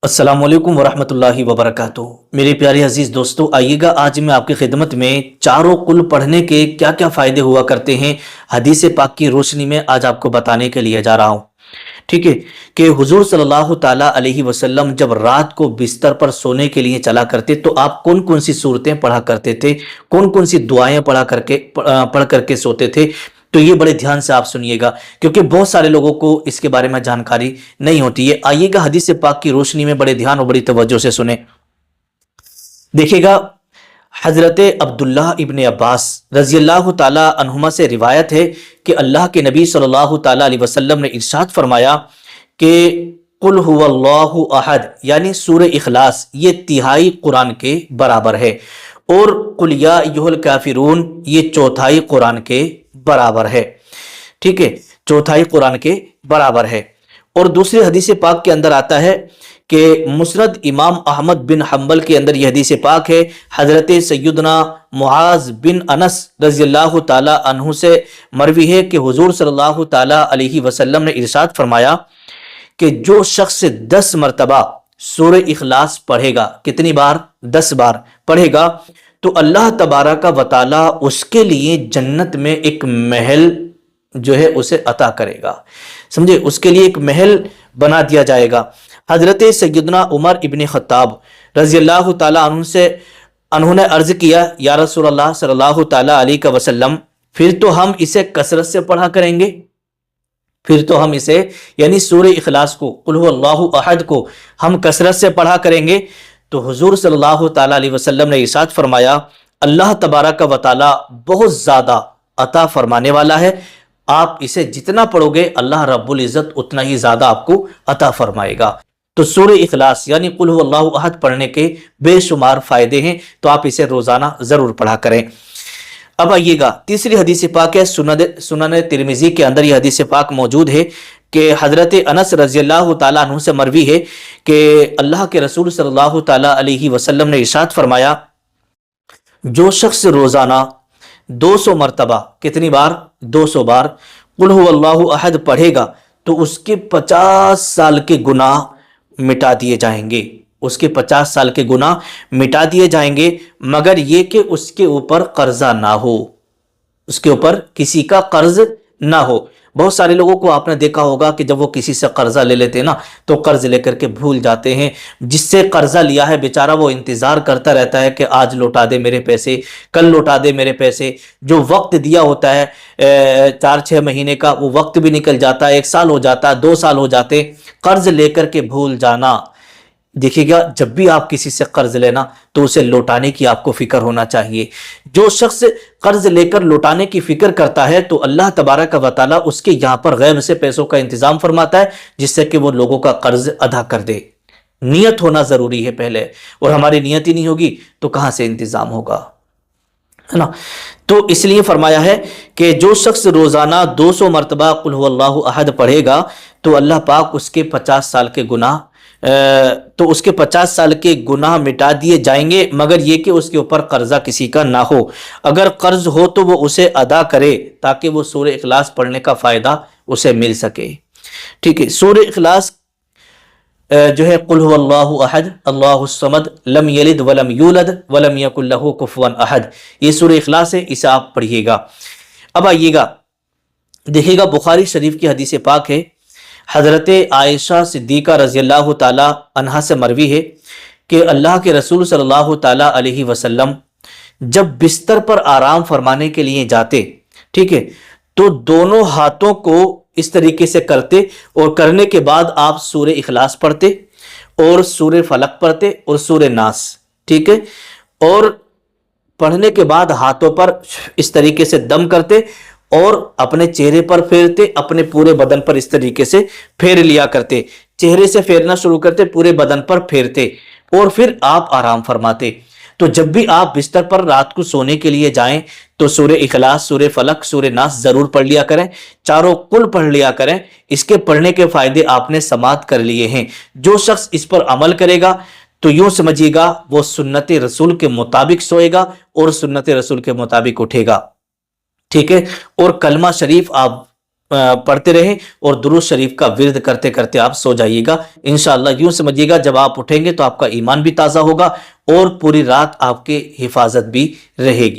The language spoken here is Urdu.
السلام علیکم ورحمۃ اللہ وبرکاتہ۔ میرے پیارے عزیز دوستو، آئیے گا آج میں آپ کی خدمت میں چاروں کل پڑھنے کے کیا کیا فائدے ہوا کرتے ہیں حدیث پاک کی روشنی میں آج آپ کو بتانے کے لیے جا رہا ہوں۔ ٹھیک ہے کہ حضور صلی اللہ تعالیٰ علیہ وسلم جب رات کو بستر پر سونے کے لیے چلا کرتے تو آپ کون کون سی صورتیں پڑھا کرتے تھے، کون کون سی دعائیں پڑھ کر کے سوتے تھے، تو یہ بڑے دھیان سے آپ سنیے گا کیونکہ بہت سارے لوگوں کو اس کے بارے میں جانکاری نہیں ہوتی ہے۔ آئیے گا حدیث پاک کی روشنی میں بڑے دھیان اور بڑی توجہ سے سنیں۔ دیکھیے گا، حضرت عبداللہ ابن عباس رضی اللہ تعالی عنہما سے روایت ہے کہ اللہ کے نبی صلی اللہ تعالی علیہ وسلم نے ارشاد فرمایا کہ قل هو اللہ احد، یعنی سورہ اخلاص، یہ تہائی قرآن کے برابر ہے، اور قل یا ایھا الکافرون یہ چوتھائی قرآن کے برابر ہے۔ ٹھیک ہے، چوتھائی قرآن کے برابر ہے۔ اور دوسری حدیث پاک کے اندر آتا ہے کہ مسند امام احمد بن حنبل کے اندر یہ حدیث پاک ہے، حضرت سیدنا معاذ بن انس رضی اللہ تعالی عنہ سے مروی ہے کہ حضور صلی اللہ تعالی علیہ وسلم نے ارشاد فرمایا کہ جو شخص 10 مرتبہ سورہ اخلاص پڑھے گا، کتنی بار؟ 10 بار پڑھے گا، تو اللہ تبارک و تعالی اس کے لیے جنت میں ایک محل جو ہے اسے عطا کرے گا۔ سمجھے، اس کے لیے ایک محل بنا دیا جائے گا۔ حضرت سیدنا عمر ابن خطاب رضی اللہ تعالی عنہ سے انہوں نے عرض کیا، یا رسول اللہ صلی اللہ تعالی علیہ وسلم، پھر تو ہم اسے کثرت سے پڑھا کریں گے، پھر تو ہم اسے یعنی سورہ اخلاص کو، قل هو اللہ احد کو ہم کثرت سے پڑھا کریں گے۔ تو حضور صلی اللہ تعالی علیہ وسلم نے ارشاد فرمایا، اللہ تبارک و تعالی بہت زیادہ عطا فرمانے والا ہے، آپ اسے جتنا پڑھو گے اللہ رب العزت اتنا ہی زیادہ آپ کو عطا فرمائے گا۔ تو سورہ اخلاص یعنی قل هو اللہ احد پڑھنے کے بے شمار فائدے ہیں، تو آپ اسے روزانہ ضرور پڑھا کریں۔ اب آئیے گا، تیسری حدیث پاک ہے، سنن ترمذی کے اندر یہ حدیث پاک موجود ہے کہ حضرت انس رضی اللہ تعالیٰ عنہ سے مروی ہے کہ اللہ کے رسول صلی اللہ تعالیٰ علیہ وسلم نے ارشاد فرمایا، جو شخص روزانہ 200 مرتبہ، کتنی بار؟ 200 بار قل هو اللہ احد پڑھے گا تو اس کے 50 سال کے گناہ مٹا دیے جائیں گے، اس کے 50 سال کے گناہ مٹا دیے جائیں گے، مگر یہ کہ اس کے اوپر قرضہ نہ ہو، اس کے اوپر کسی کا قرض نہ ہو۔ بہت سارے لوگوں کو آپ نے دیکھا ہوگا کہ جب وہ کسی سے قرضہ لے لیتے ہیں نا تو قرض لے کر کے بھول جاتے ہیں، جس سے قرضہ لیا ہے بیچارہ وہ انتظار کرتا رہتا ہے کہ آج لوٹا دے میرے پیسے، کل لوٹا دے میرے پیسے۔ جو وقت دیا ہوتا ہے 4-6 مہینے کا، وہ وقت بھی نکل جاتا ہے، 1 سال ہو جاتا ہے، 2 سال ہو جاتے، قرض لے کر کے بھول جانا۔ دیکھیے گا، جب بھی آپ کسی سے قرض لینا تو اسے لوٹانے کی آپ کو فکر ہونا چاہیے۔ جو شخص قرض لے کر لوٹانے کی فکر کرتا ہے تو اللہ تبارک و تعالیٰ اس کے یہاں پر غیب سے پیسوں کا انتظام فرماتا ہے، جس سے کہ وہ لوگوں کا قرض ادا کر دے۔ نیت ہونا ضروری ہے پہلے، اور ہماری نیت ہی نہیں ہوگی تو کہاں سے انتظام ہوگا، ہے نا؟ تو اس لیے فرمایا ہے کہ جو شخص روزانہ 200 مرتبہ قل هو اللہ احد پڑھے گا تو اللہ پاک اس کے 50 سال کے گناہ اس کے 50 سال کے گناہ مٹا دیے جائیں گے، مگر یہ کہ اس کے اوپر قرضہ کسی کا نہ ہو۔ اگر قرض ہو تو وہ اسے ادا کرے تاکہ وہ سورہ اخلاص پڑھنے کا فائدہ اسے مل سکے۔ ٹھیک ہے، سورہ اخلاص جو ہے قل هو اللہ احد اللہ الصمد لم یلد ولم یولد ولم یکن لہ کفوا احد، یہ سورہ اخلاص ہے، اسے آپ پڑھیے گا۔ اب آئیے گا، دیکھیے گا، بخاری شریف کی حدیث پاک ہے، حضرت عائشہ صدیقہ رضی اللہ تعالی عنہا سے مروی ہے کہ اللہ کے رسول صلی اللہ تعالی علیہ وسلم جب بستر پر آرام فرمانے کے لیے جاتے، ٹھیک ہے، تو دونوں ہاتھوں کو اس طریقے سے کرتے، اور کرنے کے بعد آپ سورہ اخلاص پڑھتے اور سورہ فلق پڑھتے اور سورہ ناس، ٹھیک ہے، اور پڑھنے کے بعد ہاتھوں پر اس طریقے سے دم کرتے اور اپنے چہرے پر پھیرتے، اپنے پورے بدن پر اس طریقے سے پھیر لیا کرتے، چہرے سے پھیرنا شروع کرتے، پورے بدن پر پھیرتے، اور پھر آپ آرام فرماتے۔ تو جب بھی آپ بستر پر رات کو سونے کے لیے جائیں تو سورہ اخلاص، سورہ فلق، سورہ ناس ضرور پڑھ لیا کریں، چاروں کل پڑھ لیا کریں۔ اس کے پڑھنے کے فائدے آپ نے سماعت کر لیے ہیں۔ جو شخص اس پر عمل کرے گا تو یوں سمجھیے گا وہ سنت رسول کے مطابق سوئے گا اور سنت رسول کے مطابق اٹھے گا، ٹھیک ہے، اور کلمہ شریف آپ پڑھتے رہیں اور درود شریف کا ورد کرتے کرتے آپ سو جائیے گا انشاءاللہ۔ یوں سمجھیے گا جب آپ اٹھیں گے تو آپ کا ایمان بھی تازہ ہوگا اور پوری رات آپ کے حفاظت بھی رہے گی۔